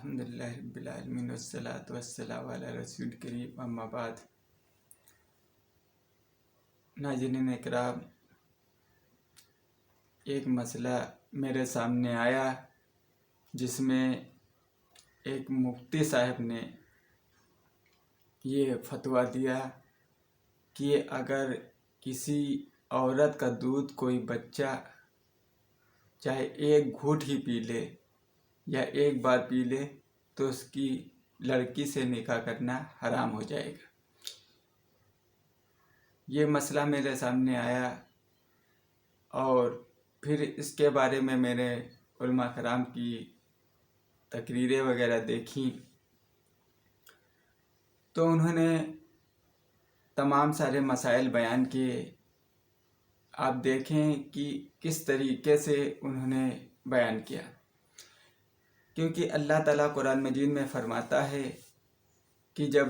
الحمدللہ رب العالمین والصلاة والسلام علی رسول کریم اما بعد۔ ناظرین اکرام، ایک مسئلہ میرے سامنے آیا جس میں ایک مفتی صاحب نے یہ فتویٰ دیا کہ اگر کسی عورت کا دودھ کوئی بچہ چاہے ایک گھونٹ ہی پی لے یا ایک بار پی لے تو اس کی لڑکی سے نکاح کرنا حرام ہو جائے گا۔ یہ مسئلہ میرے سامنے آیا اور پھر اس کے بارے میں میرے علماء کرام کی تقریریں وغیرہ دیکھیں تو انہوں نے تمام سارے مسائل بیان کیے۔ آپ دیکھیں کہ کس طریقے سے انہوں نے بیان کیا، کیونکہ اللہ تعالیٰ قرآن مجید میں فرماتا ہے کہ جب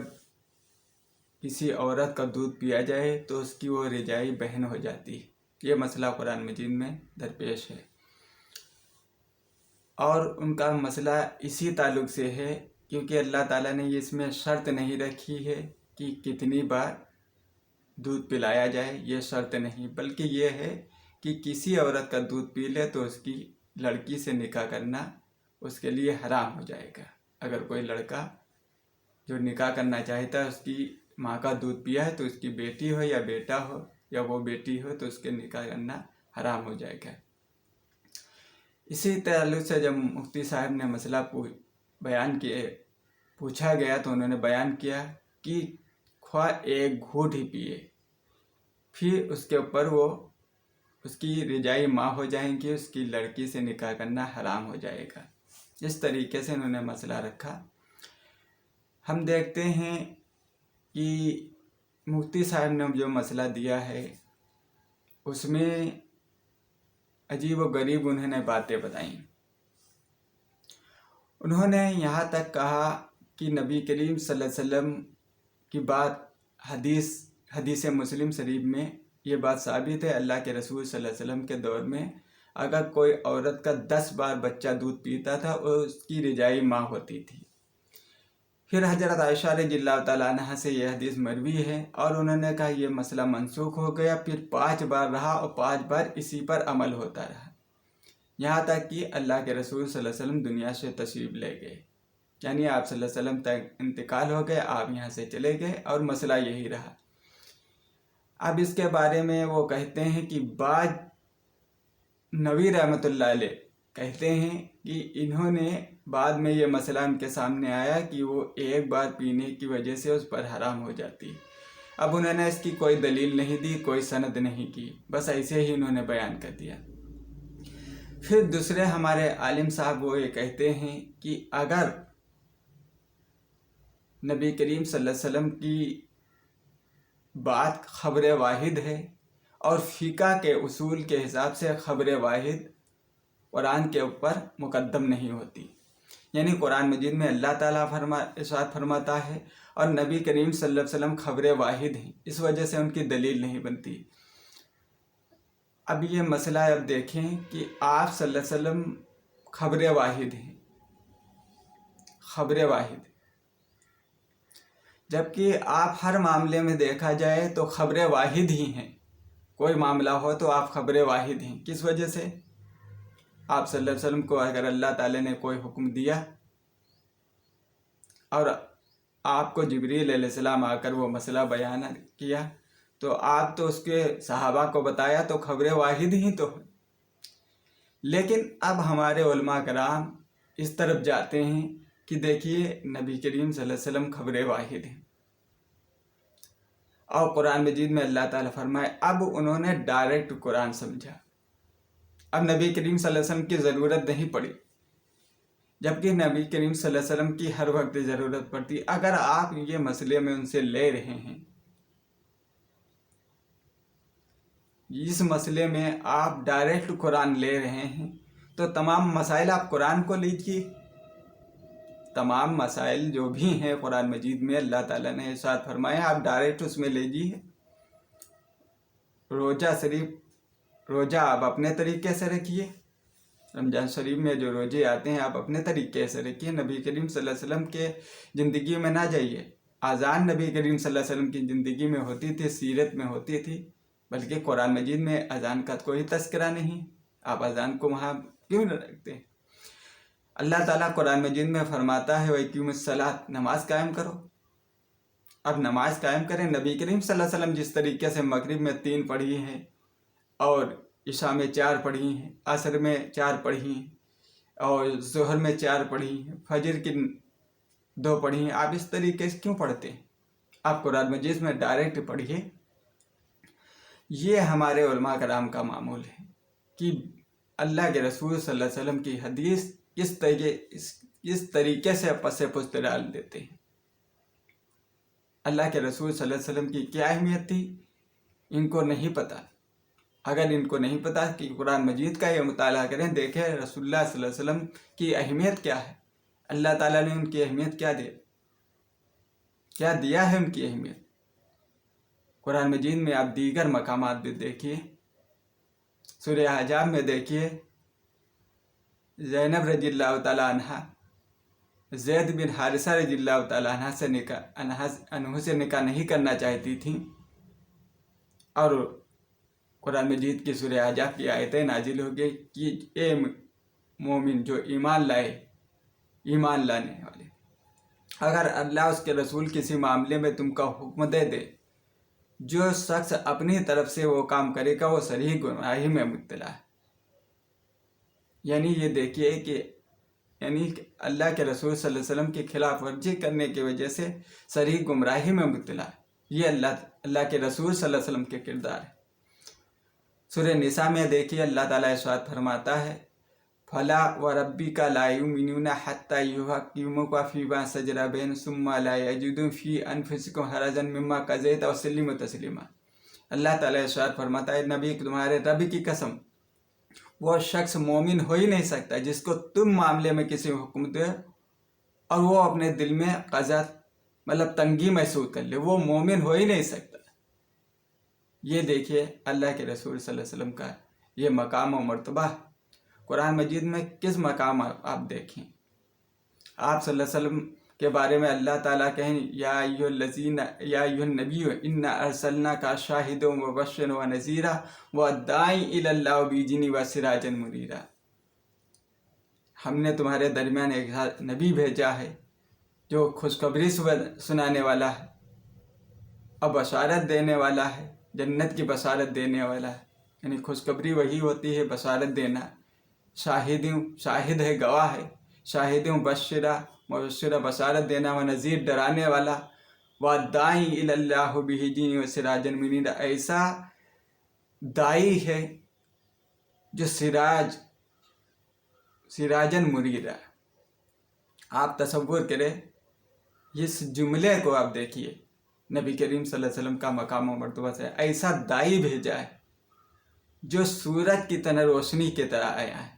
کسی عورت کا دودھ پیا جائے تو اس کی وہ رضاعی بہن ہو جاتی ہے۔ یہ مسئلہ قرآن مجید میں درپیش ہے، اور ان کا مسئلہ اسی تعلق سے ہے کیونکہ اللہ تعالیٰ نے اس میں شرط نہیں رکھی ہے کہ کتنی بار دودھ پلایا جائے، یہ شرط نہیں، بلکہ یہ ہے کہ کسی عورت کا دودھ پی لے تو اس کی لڑکی سے نکاح کرنا اس کے لیے حرام ہو جائے گا۔ اگر کوئی لڑکا جو نکاح کرنا چاہتا ہے اس کی ماں کا دودھ پیا ہے تو اس کی بیٹی ہو یا بیٹا ہو یا وہ بیٹی ہو تو اس کے نکاح کرنا حرام ہو جائے گا۔ اسی تعلق سے جب مفتی صاحب نے مسئلہ بیان کیے، پوچھا گیا تو انہوں نے بیان کیا کہ خواہ ایک گھونٹ ہی پیے، پھر اس کے اوپر وہ اس کی رضاعی ماں ہو جائیں گی، اس کی لڑکی سے نکاح کرنا حرام ہو جائے گا۔ اس طریقے سے انہوں نے مسئلہ رکھا۔ ہم دیکھتے ہیں کہ مفتی صاحب نے جو مسئلہ دیا ہے اس میں عجیب و غریب انہوں نے باتیں بتائیں۔ انہوں نے یہاں تک کہا کہ نبی کریم صلی اللہ علیہ وسلم کی بات حدیث مسلم شریف میں یہ بات ثابت ہے، اللہ کے رسول صلی اللہ علیہ وسلم کے دور میں اگر کوئی عورت کا 10 بار بچہ دودھ پیتا تھا وہ اس کی رضاعی ماں ہوتی تھی۔ پھر حضرت عائشہ رضی اللہ تعالیٰ عنہ سے یہ حدیث مروی ہے اور انہوں نے کہا یہ مسئلہ منسوخ ہو گیا، پھر 5 بار رہا اور 5 بار اسی پر عمل ہوتا رہا، یہاں تک کہ اللہ کے رسول صلی اللہ علیہ وسلم دنیا سے تشریف لے گئے، یعنی آپ صلی اللہ علیہ وسلم تک انتقال ہو گئے، آپ یہاں سے چلے گئے اور مسئلہ یہی رہا۔ اب اس کے بارے میں وہ کہتے ہیں کہ بعض نووی رحمۃ اللہ علیہ کہتے ہیں کہ انہوں نے بعد میں یہ مسئلہ ان کے سامنے آیا کہ وہ ایک بار پینے کی وجہ سے اس پر حرام ہو جاتی ہے۔ اب انہوں نے اس کی کوئی دلیل نہیں دی، کوئی سند نہیں کی، بس ایسے ہی انہوں نے بیان کر دیا۔ پھر دوسرے ہمارے عالم صاحب وہ یہ کہتے ہیں کہ اگر نبی کریم صلی اللہ علیہ وسلم کی بات خبر واحد ہے اور فقہ کے اصول کے حساب سے خبر واحد قرآن کے اوپر مقدم نہیں ہوتی، یعنی قرآن مجید میں اللہ تعالیٰ ارشاد فرماتا ہے اور نبی کریم صلی اللہ علیہ وسلم خبر واحد ہیں، اس وجہ سے ان کی دلیل نہیں بنتی۔ اب یہ مسئلہ اب دیکھیں کہ آپ صلی اللہ علیہ وسلم خبر واحد ہیں، خبر واحد، جبکہ آپ ہر معاملے میں دیکھا جائے تو خبر واحد ہی ہیں۔ کوئی معاملہ ہو تو آپ خبر واحد ہیں، کس وجہ سے؟ آپ صلی اللہ علیہ وسلم کو اگر اللہ تعالیٰ نے کوئی حکم دیا اور آپ کو جبریل علیہ السلام آ کر وہ مسئلہ بیان کیا تو آپ تو اس کے صحابہ کو بتایا تو خبر واحد ہی تو ہے۔ لیکن اب ہمارے علماء کرام اس طرف جاتے ہیں کہ دیکھیے نبی کریم صلی اللہ علیہ وسلم خبر واحد ہیں اور قرآن مجید میں اللہ تعالیٰ فرمائے، اب انہوں نے ڈائریکٹ قرآن سمجھا، اب نبی کریم صلی اللہ علیہ وسلم کی ضرورت نہیں پڑی، جبکہ نبی کریم صلی اللہ علیہ وسلم کی ہر وقت ضرورت پڑتی۔ اگر آپ یہ مسئلے میں ان سے لے رہے ہیں، اس مسئلے میں آپ ڈائریکٹ قرآن لے رہے ہیں تو تمام مسائل آپ قرآن کو لیجیے، تمام مسائل جو بھی ہیں قرآن مجید میں اللہ تعالیٰ نے ارشاد فرمایا آپ ڈائریکٹ اس میں لیجیے۔ روزہ آپ اپنے طریقے سے رکھیے، رمضان شریف میں جو روزے آتے ہیں آپ اپنے طریقے سے رکھیے، نبی کریم صلی اللہ علیہ وسلم کے زندگی میں نہ جائیے۔ اذان نبی کریم صلی اللہ علیہ وسلم کی زندگی میں ہوتی تھی، سیرت میں ہوتی تھی، بلکہ قرآن مجید میں اذان کا کوئی تذکرہ نہیں، آپ اذان کو وہاں کیوں نہ رکھتے ہیں؟ اللہ تعالیٰ قرآن مجید میں فرماتا ہے وَإِقِیمُوا الصَّلَاۃَ، نماز قائم کرو۔ اب نماز قائم کریں۔ نبی کریم صلی اللہ علیہ وسلم جس طریقے سے مغرب میں 3 پڑھی ہیں اور عشاء میں 4 پڑھی ہیں، عصر میں 4 پڑھی ہیں اور ظہر میں 4 پڑھی ہیں، فجر کی 2 پڑھی ہیں، آپ اس طریقے سے کیوں پڑھتے ہیں؟ آپ قرآن مجید میں ڈائریکٹ پڑھیے۔ یہ ہمارے علماء کرام کا معمول ہے کہ اللہ کے رسول صلی اللہ علیہ وسلم کی حدیث کس طریقے سے پس پشت ڈال دیتے ہیں۔ اللہ کے رسول صلی اللہ علیہ وسلم کی کیا اہمیت تھی ان کو نہیں پتہ۔ اگر ان کو نہیں پتہ کہ قرآن مجید کا یہ مطالعہ کریں، دیکھیں رسول اللہ صلی اللہ علیہ وسلم کی اہمیت کیا ہے، اللہ تعالیٰ نے ان کی اہمیت کیا دیا ہے ان کی اہمیت۔ قرآن مجید میں آپ دیگر مقامات بھی دیکھیے، سورہ احزاب میں دیکھیے، زینب رضی اللہ تعالیٰ عنہ زید بن حارثہ رضی اللہ تعالیٰ عنہ سے نکاح نہیں کرنا چاہتی تھیں، اور قرآن مجید کی سورہ احزاب کی آیتیں نازل ہو گئی کہ اے مومن جو ایمان لانے والے، اگر اللہ اس کے رسول کسی معاملے میں تم کا حکم دے دے، جو شخص اپنی طرف سے وہ کام کرے گا وہ صریح گمراہی میں مبتلا ہے۔ یعنی یہ دیکھیے کہ اللہ کے رسول صلی اللہ علیہ وسلم کی خلاف ورزی کرنے کی وجہ سے صریح گمراہی میں مبتلا ہے۔ یہ اللہ کے رسول صلی اللہ علیہ وسلم کے کردار ہے۔ سورہ نساء میں دیکھیے اللہ تعالیٰ ارشاد فرماتا ہے فَلَا وَرَبِّكَ لَا يُؤْمِنُونَ حَتَّى يُحَكِّمُوكَ فِيمَا شَجَرَ بَيْنَهُمْ ثُمَّ لَا يَجِدُوا فِي أَنفُسِهِمْ حَرَجًا مِّمَّا قَضَيْتَ وَيُسَلِّمُوا تَسْلِيمًا۔ اللہ تعالیٰ ارشاد فرماتا ہے نبی تمہارے رب کی قسم، وہ شخص مومن ہو ہی نہیں سکتا جس کو تم معاملے میں کسی حکم دے اور وہ اپنے دل میں تنگی محسوس کر لے، وہ مومن ہو ہی نہیں سکتا۔ یہ دیکھیے اللہ کے رسول صلی اللہ علیہ وسلم کا یہ مقام و مرتبہ۔ قرآن مجید میں کس مقام آپ دیکھیں، آپ صلی اللہ علیہ وسلم کے بارے میں اللہ تعالیٰ کہیں یا ایھا النبی انا ارسلناک شاہدا ومبشرا ونذیرا وداعیا الی اللہ بإذنہ وسراجا منیرا۔ ہم نے تمہارے درمیان ایک نبی بھیجا ہے جو خوشخبری سنانے والا ہے اور بشارت دینے والا ہے، جنت کی بشارت دینے والا ہے۔ یعنی خوشخبری وہی ہوتی ہے، بشارت دینا، شاہد ہے، گواہ ہے، شاہد مبشرہ بشارت دینا، و نذیر ڈرانے والا، وداعی الی اللہ بإذنہ وسراجا منیرا، ایسا دائی ہے جو سراجن منیرا۔ آپ تصور کریں اس جملے کو، آپ دیکھیے نبی کریم صلی اللہ علیہ وسلم کا مقام و مرتبہ سے ایسا دائی بھیجا ہے جو سورج کی طرح روشنی کی طرح آیا ہے۔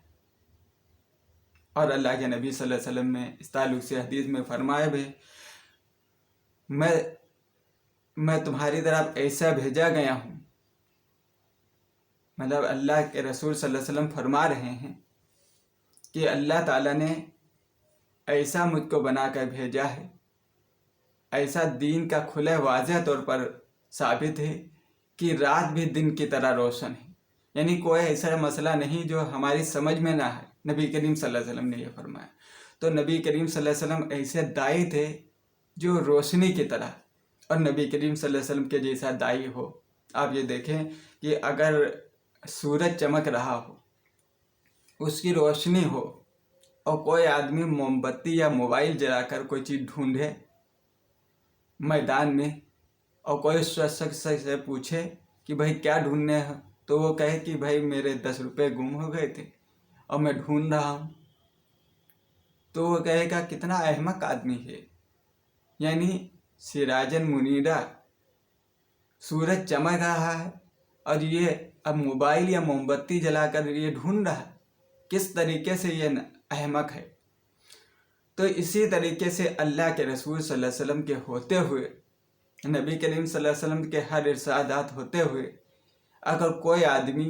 اور اللہ کے نبی صلی اللہ علیہ وسلم نے اس تعلق سے حدیث میں فرمایا بھی میں تمہاری طرف ایسا بھیجا گیا ہوں، اللہ کے رسول صلی اللہ علیہ وسلم فرما رہے ہیں کہ اللہ تعالیٰ نے ایسا مجھ کو بنا کر بھیجا ہے، ایسا دین کا کھلے واضح طور پر ثابت ہے کہ رات بھی دن کی طرح روشن ہے۔ یعنی کوئی ایسا مسئلہ نہیں جو ہماری سمجھ میں نہ ہے، نبی کریم صلی اللہ علیہ وسلم نے یہ فرمایا۔ تو نبی کریم صلی اللہ علیہ وسلم ایسے دائی تھے جو روشنی کی طرح، اور نبی کریم صلی اللہ علیہ وسلم کے جیسا دائی ہو۔ آپ یہ دیکھیں کہ اگر سورج چمک رہا ہو، اس کی روشنی ہو، اور کوئی آدمی موم بتی یا موبائل جلا کر کوئی چیز ڈھونڈے میدان میں، اور کوئی شخص سے پوچھے کہ بھائی کیا ڈھونڈنے ہیں، تو وہ کہے کہ بھائی میرے 10 روپے گم ہو گئے تھے اور میں ڈھونڈ رہا ہوں، تو وہ کہے گا کتنا احمق آدمی ہے۔ یعنی سراجن منیرا، سورج چمک رہا ہے اور یہ اب موبائل یا موم بتی جلا کر یہ ڈھونڈ رہا ہے، کس طریقے سے یہ احمق ہے۔ تو اسی طریقے سے اللہ کے رسول صلی اللہ علیہ وسلم کے ہوتے ہوئے، نبی کریم صلی اللہ علیہ وسلم کے ہر ارشادات ہوتے ہوئے، اگر کوئی آدمی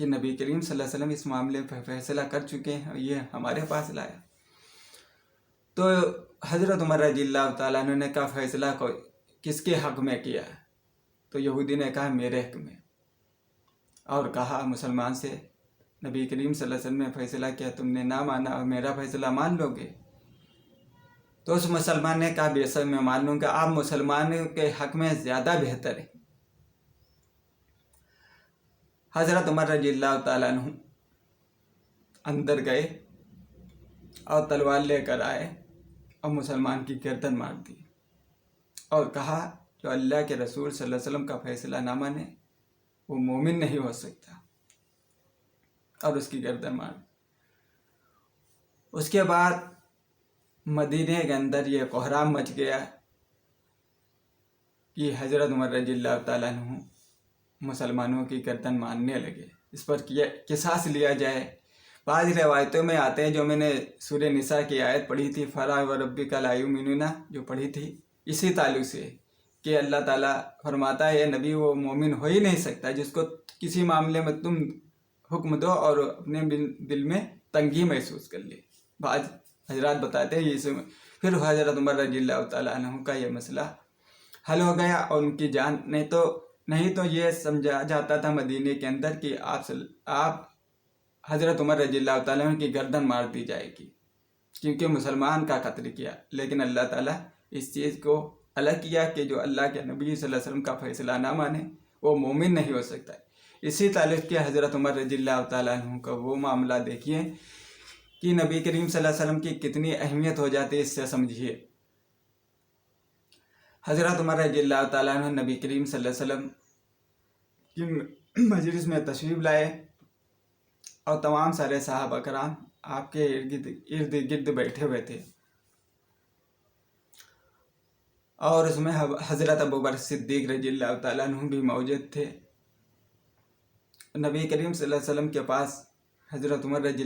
کہ نبی کریم صلی اللہ علیہ وسلم اس معاملے پہ فیصلہ کر چکے ہیں، یہ ہمارے پاس لایا۔ تو حضرت عمر رضی اللہ تعالیٰ عنہ نے کہا فیصلہ کس کے حق میں کیا؟ تو یہودی نے کہا میرے حق میں، اور کہا مسلمان سے نبی کریم صلی اللہ علیہ وسلم نے فیصلہ کیا، تم نے نہ مانا اور میرا فیصلہ مان لو گے؟ تو اس مسلمان نے کہا بے شک میں مان لوں گا، آپ مسلمانوں کے حق میں زیادہ بہتر ہیں۔ حضرت عمر رضی اللہ تعالیٰ عنہ اندر گئے اور تلوار لے کر آئے اور مسلمان کی گردن مار دی اور کہا جو اللہ کے رسول صلی اللہ علیہ وسلم کا فیصلہ نہ مانے وہ مومن نہیں ہو سکتا، اور اس کی گردن مار دی۔ اس کے بعد مدینے کے اندر یہ کوہرام مچ گیا کہ حضرت عمر رضی اللہ تعالیٰ عنہ مسلمانوں کی گردن مارنے لگے، اس پر قصاص لیا جائے۔ بعض روایتوں میں آتے ہیں، جو میں نے سورہ نساء کی آیت پڑھی تھی فَلَا وَرَبِّكَ لَا يُؤْمِنُونَ، جو پڑھی تھی، اسی تعلق سے کہ اللہ تعالیٰ فرماتا ہے نبی وہ مومن ہو ہی نہیں سکتا جس کو کسی معاملے میں تم حکم دو اور اپنے دل میں تنگی محسوس کر لے۔ بعض حضرات بتاتے ہیں یہ پھر حضرت عمر رضی اللہ تعالیٰ عنہ کا یہ مسئلہ حل ہو گیا، اور ان کی جان نہیں تو یہ سمجھا جاتا تھا مدینے کے اندر کہ آپ حضرت عمر رضی اللہ تعالیٰ عنہ کی گردن مار دی جائے گی کیونکہ مسلمان کا قتل کیا، لیکن اللہ تعالیٰ اس چیز کو الگ کیا کہ جو اللہ کے نبی صلی اللہ علیہ وسلم کا فیصلہ نہ مانے وہ مومن نہیں ہو سکتا۔ اسی تعلق کے حضرت عمر رضی اللہ تعالیٰ عنہ کا وہ معاملہ دیکھیے کہ نبی کریم صلی اللہ علیہ وسلم کی کتنی اہمیت ہو جاتی ہے، اس سے سمجھیے۔ حضرت عمر رضی اللہ تعالیٰ عنہ نبی کریم صلی اللہ علیہ وسلم کی مجلس میں تشریف لائے اور تمام سارے صحابہ کرام آپ کے ارد گرد بیٹھے ہوئے تھے، اور اس میں حضرت ابوبکر صدیق رضی اللہ تعالیٰ عنہ بھی موجود تھے۔ نبی کریم صلی اللہ علیہ وسلم کے پاس حضرت عمر رضی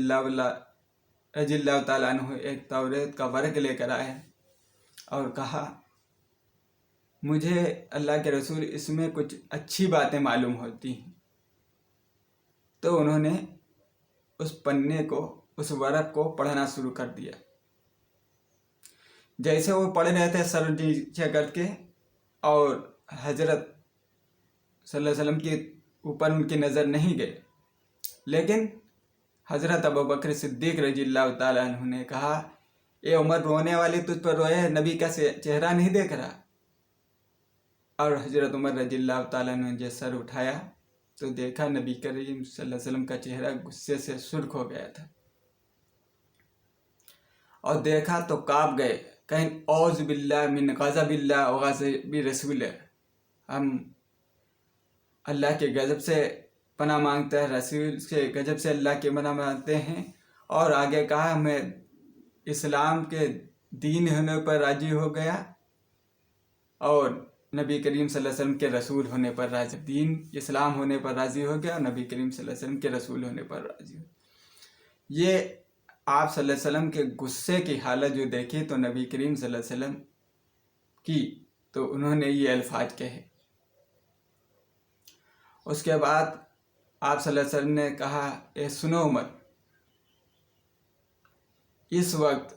اللہ تعالیٰ عنہ ایک توریت کا ورق لے کر آئے اور کہا مجھے اللہ کے رسول اس میں کچھ اچھی باتیں معلوم ہوتی ہیں۔ تو انہوں نے اس پنے کو، اس ورق کو پڑھنا شروع کر دیا۔ جیسے وہ پڑھ رہے تھے سر نیچے کر کے، اور حضرت صلی اللہ علیہ وسلم کے اوپر ان کی نظر نہیں گئی، لیکن حضرت ابوبکر صدیق رضی اللہ تعالیٰ عنہ نے کہا اے عمر رونے والی تجھ پر روئے، نبی کا چہرہ نہیں دیکھ رہا؟ اور حضرت عمر رضی اللہ تعالیٰ عنہ نے جب سر اٹھایا تو دیکھا نبی کریم صلی اللہ علیہ وسلم کا چہرہ غصے سے سرخ ہو گیا تھا، اور دیکھا تو کانپ گئے، کہیں اعوذ باللہ من غضب اللہ و غضب رسول، ہم اللہ کے غضب سے پناہ مانگتے ہیں، رسول کے غضب سے اللہ کے پناہ مانگتے ہیں۔ اور آگے کہا ہمیں اسلام کے دین ہونے پر راضی ہو گیا اور نبی کریم صلی اللہ علیہ وسلم کے رسول ہونے پر راضی، دین اسلام ہونے پر راضی ہو گیا اور نبی کریم صلی اللہ علیہ وسلم کے رسول ہونے پر راضی ہو۔ یہ آپ صلی اللہ علیہ وسلم کے غصے کی حالت جو دیکھی تو نبی کریم صلی اللہ علیہ وسلم کی، تو انہوں نے یہ الفاظ کہے۔ اس کے بعد آپ صلی اللہ علیہ وسلم نے کہا اے سنو عمر، اس وقت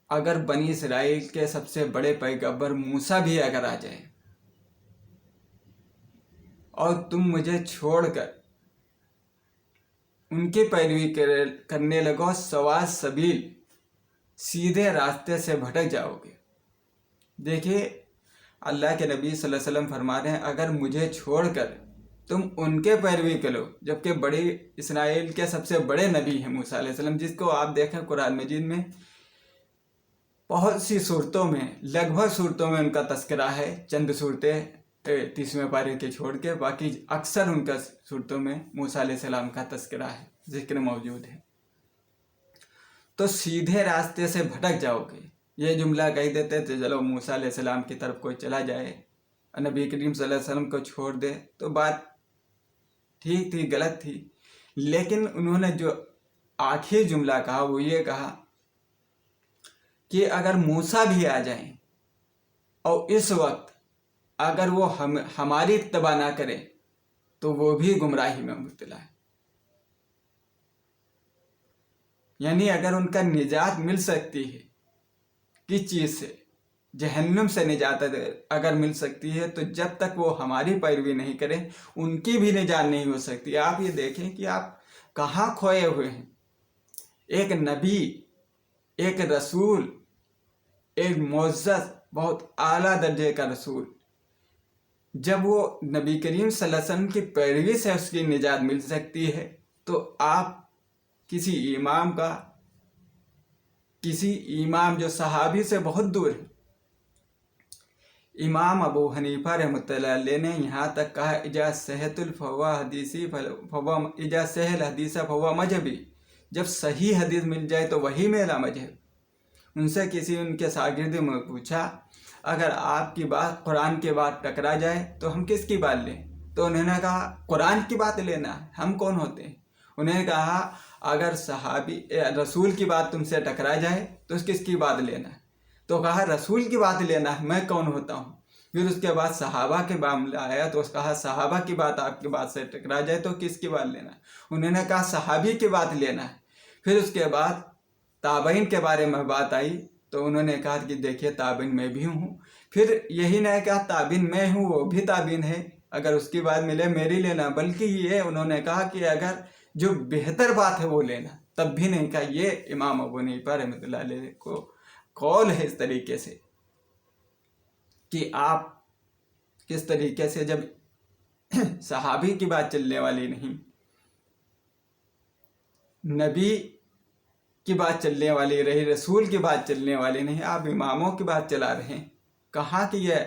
اگر بنی اسرائیل کے سب سے بڑے پیغمبر موسیٰ بھی اگر آ جائے اور تم مجھے چھوڑ کر ان کی پیروی کرنے لگو، سوا سبیل، سیدھے راستے سے بھٹک جاؤ گے۔ دیکھیے اللہ کے نبی صلی اللہ علیہ وسلم فرما رہے ہیں اگر مجھے چھوڑ کر تم ان کے پیروی کرو، جبکہ بڑی اسرائیل کے سب سے بڑے نبی ہیں موسیٰ علیہ السلام، جس کو آپ دیکھیں قرآن مجید میں بہت سی صورتوں میں، لگ بھگ صورتوں میں ان کا تذکرہ ہے، چند صورتیں 30ویں پارے کے چھوڑ کے، باقی اکثر ان کا صورتوں میں موسیٰ علیہ السلام کا تذکرہ ہے، ذکر موجود ہے۔ تو سیدھے راستے سے بھٹک جاؤ گے، یہ جملہ کہہ دیتے تو چلو موسیٰ علیہ السلام کی طرف کوئی چلا جائے اور نبی کریم صلی اللہ علیہ وسلم کو چھوڑ دے تو بات ٹھیک تھی، غلط تھی، لیکن انہوں نے جو آخری جملہ کہا وہ یہ کہا کہ اگر موسیٰ بھی آ جائیں اور اس وقت اگر وہ ہماری اتباع نہ کریں تو وہ بھی گمراہی میں مبتلا ہے۔ یعنی اگر ان کا نجات مل سکتی ہے کس چیز سے، جہنم سے نجات اگر مل سکتی ہے، تو جب تک وہ ہماری پیروی نہیں کریں ان کی بھی نجات نہیں ہو سکتی۔ آپ یہ دیکھیں کہ آپ کہاں کھوئے ہوئے ہیں۔ ایک نبی، ایک رسول، ایک معزز بہت اعلیٰ درجے کا رسول، جب وہ نبی کریم صلی اللہ علیہ وسلم کی پیروی سے اس کی نجات مل سکتی ہے، تو آپ کسی امام جو صحابی سے بہت دور ہے، امام ابو حنیفہ رحمۃ اللہ علیہ نے یہاں تک کہا اجا صحت الفوا حدیثی اجا سہل حدیثہ فوا مذہبی، جب صحیح حدیث مل جائے تو وہی میرا مذہب۔ ان سے کسی ان کے شاگرد میں پوچھا اگر آپ کی بات قرآن کے بات ٹکرا جائے تو ہم کس کی بات لیں؟ تو انہوں نے کہا قرآن کی بات لینا ہے، ہم کون ہوتے ہیں؟ انہوں نے کہا اگر رسول کی بات تم سے ٹکرا جائے تو کس کی بات لینا ہے؟ تو کہا رسول کی بات لینا ہے، میں کون ہوتا ہوں؟ پھر اس کے بعد صحابہ کے معاملہ آیا تو کہا صحابہ کی بات آپ کی بات سے ٹکرا جائے تو کس کی بات لینا ہے؟ انہوں نے کہا صحابی کی بات لینا ہے۔ پھر اس کے بعد تابعین کے بارے میں بات آئی تو انہوں نے کہا کہ دیکھیے تابعین میں بھی ہوں۔ پھر یہی نہیں کہا تابعین میں ہوں وہ بھی تابعین ہے، اگر اس کی بات ملے میری لینا، بلکہ یہ انہوں نے کہا کہ اگر جو بہتر بات ہے وہ لینا، تب بھی نہیں کہا۔ یہ امام ابو حنیفہ رحمۃ اللہ علیہ کو قول ہے اس طریقے سے کہ آپ کس طریقے سے جب صحابی کی بات چلنے والی نہیں، نبی کی بات چلنے والی رہی، رسول کی بات چلنے والی نہیں، آپ اماموں کی بات چلا رہے ہیں، کہاں کہ یہ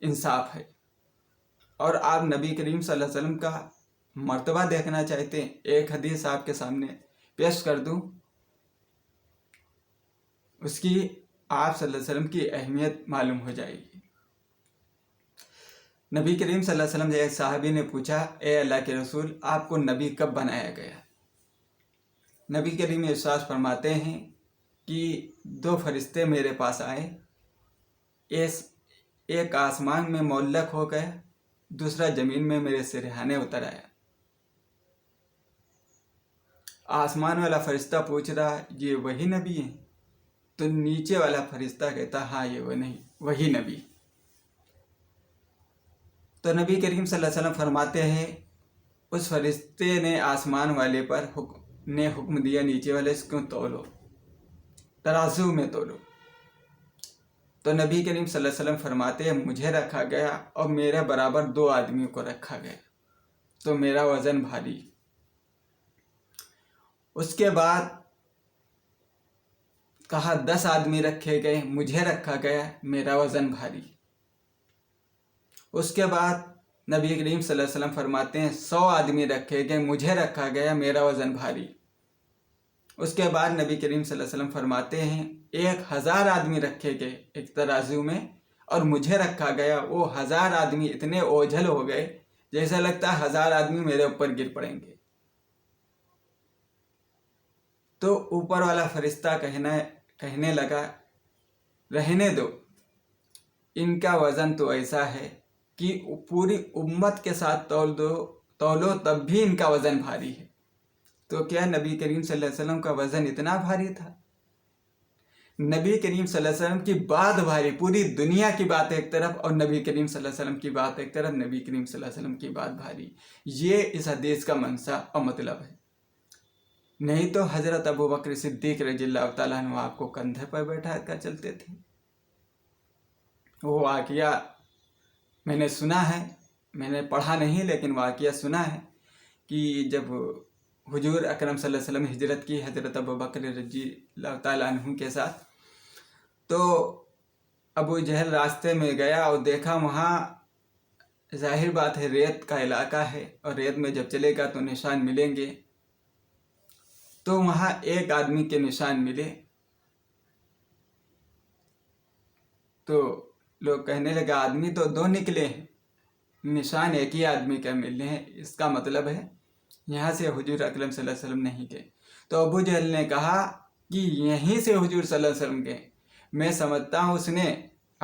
انصاف ہے؟ اور آپ نبی کریم صلی اللہ علیہ وسلم کا مرتبہ دیکھنا چاہتے ہیں؟ ایک حدیث آپ کے سامنے پیش کر دوں، اس کی آپ صلی اللہ علیہ وسلم کی اہمیت معلوم ہو جائے گی۔ نبی کریم صلی اللہ علیہ وسلم سے ایک صحابی نے پوچھا اے اللہ کے رسول آپ کو نبی کب بنایا گیا؟ نبی کریم ارشاد فرماتے ہیں کہ 2 فرشتے میرے پاس آئے، ایک آسمان میں معلق ہو گیا، دوسرا زمین میں میرے سرہانے اتر آیا۔ آسمان والا فرشتہ پوچھ رہا یہ وہی نبی ہیں؟ تو نیچے والا فرشتہ کہتا ہاں یہ وہی نبی۔ تو نبی کریم صلی اللہ علیہ وسلم فرماتے ہیں اس فرشتے نے آسمان والے پر حکم دیا نیچے والے اس کو تولو، ترازو میں تولو۔ تو نبی کریم صلی اللہ علیہ وسلم فرماتے ہیں مجھے رکھا گیا اور میرے برابر 2 آدمیوں کو رکھا گیا تو میرا وزن بھاری۔ اس کے بعد کہا 10 آدمی رکھے گئے، مجھے رکھا گیا، میرا وزن بھاری۔ اس کے بعد نبی کریم صلی اللہ علیہ وسلم فرماتے ہیں 100 آدمی رکھے گئے، مجھے رکھا گیا، میرا وزن بھاری۔ اس کے بعد نبی کریم صلی اللہ علیہ وسلم فرماتے ہیں 1000 آدمی رکھے گئے ایک ترازو میں اور مجھے رکھا گیا، وہ 1000 آدمی اتنے اوجھل ہو گئے جیسا لگتا ہے 1000 آدمی میرے اوپر گر پڑیں گے۔ تو اوپر والا فرشتہ کہنے لگا رہنے دو، ان کا وزن تو ایسا ہے کہ پوری امت کے ساتھ تولو تب بھی ان کا وزن بھاری ہے۔ تو کیا نبی کریم صلی اللہ علیہ وسلم کا وزن اتنا بھاری تھا؟ نبی کریم صلی اللہ علیہ وسلم کی بات بھاری، پوری دنیا کی بات ایک طرف اور نبی کریم صلی اللہ علیہ وسلم کی بات ایک طرف، نبی کریم صلی اللہ علیہ وسلم کی بات بھاری۔ یہ اس حدیث کا منشا اور مطلب ہے۔ نہیں تو حضرت ابو بکر صدیق رضی اللہ تعالیٰ عنہ آپ کو کندھے پر بیٹھا کر چلتے تھے۔ وہ واقعہ میں نے سنا ہے، میں نے پڑھا نہیں لیکن واقعہ سنا ہے کہ جب حضور اکرم صلی اللہ علیہ وسلم ہجرت کی حضرت ابو بکر رضی اللہ تعالیٰ عنہ کے ساتھ، تو ابو جہل راستے میں گیا اور دیکھا وہاں ظاہر بات ہے ریت کا علاقہ ہے اور ریت میں جب چلے گا تو نشان ملیں گے، تو وہاں ایک آدمی کے نشان ملے تو لوگ کہنے لگا آدمی تو 2 نکلے ہیں، نشان ایک ہی آدمی کا ملنے ہیں، اس کا مطلب ہے یہاں سے حضور اکرم صلی اللہ علیہ وسلم نہیں گئے۔ تو ابو جہل نے کہا کہ یہیں سے حضور صلی اللہ علیہ وسلم گئے، میں سمجھتا ہوں اس نے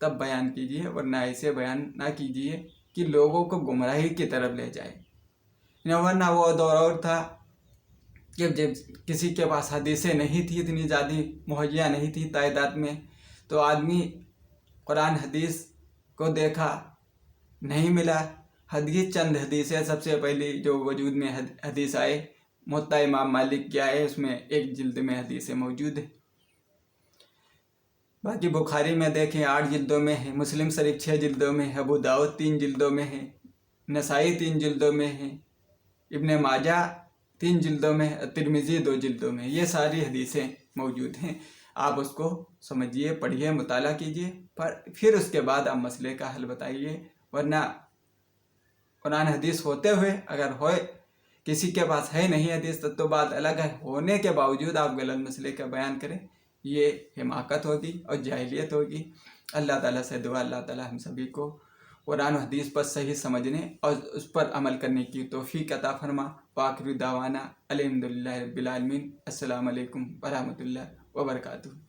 تب بیان کیجیے، ورنہ ایسے بیان نہ کیجیے کہ لوگوں کو گمراہی کی طرف لے جائے۔ ورنہ وہ دور اور تھا کہ جب کسی کے پاس حدیثیں نہیں تھی، اتنی زیادہ مہیا نہیں تھی تعداد میں، تو آدمی قرآن حدیث کو دیکھا، نہیں ملا۔ چند حدیثیں سب سے پہلی جو وجود میں حدیث آئے موطا امام مالک کی آئے، اس میں 1 جلد میں حدیثیں موجود ہیں۔ باقی بخاری میں دیکھیں 8 جلدوں میں ہے، مسلم شریف 6 جلدوں میں ہے، ابو داؤد 3 جلدوں میں ہے، نسائی 3 جلدوں میں ہے، ابن ماجہ 3 جلدوں میں، ترمذی 2 جلدوں میں، یہ ساری حدیثیں موجود ہیں۔ آپ اس کو سمجھیے، پڑھیے، مطالعہ کیجیے، پھر اس کے بعد آپ مسئلے کا حل بتائیے۔ ورنہ قرآن حدیث ہوتے ہوئے اگر ہوئے کسی کے پاس ہے نہیں حدیث تو بات الگ ہے، ہونے کے باوجود آپ غلط مسئلے کا بیان کریں، یہ حماقت ہوگی اور جاہلیت ہوگی۔ اللہ تعالیٰ سے دعا، اللہ تعالیٰ ہم سبھی کو قرآن و حدیث پر صحیح سمجھنے اور اس پر عمل کرنے کی توفیق عطا فرما۔ وآخر دعوانا الحمدللہ رب العالمین۔ السلام علیکم ورحمۃ اللہ وبرکاتہ۔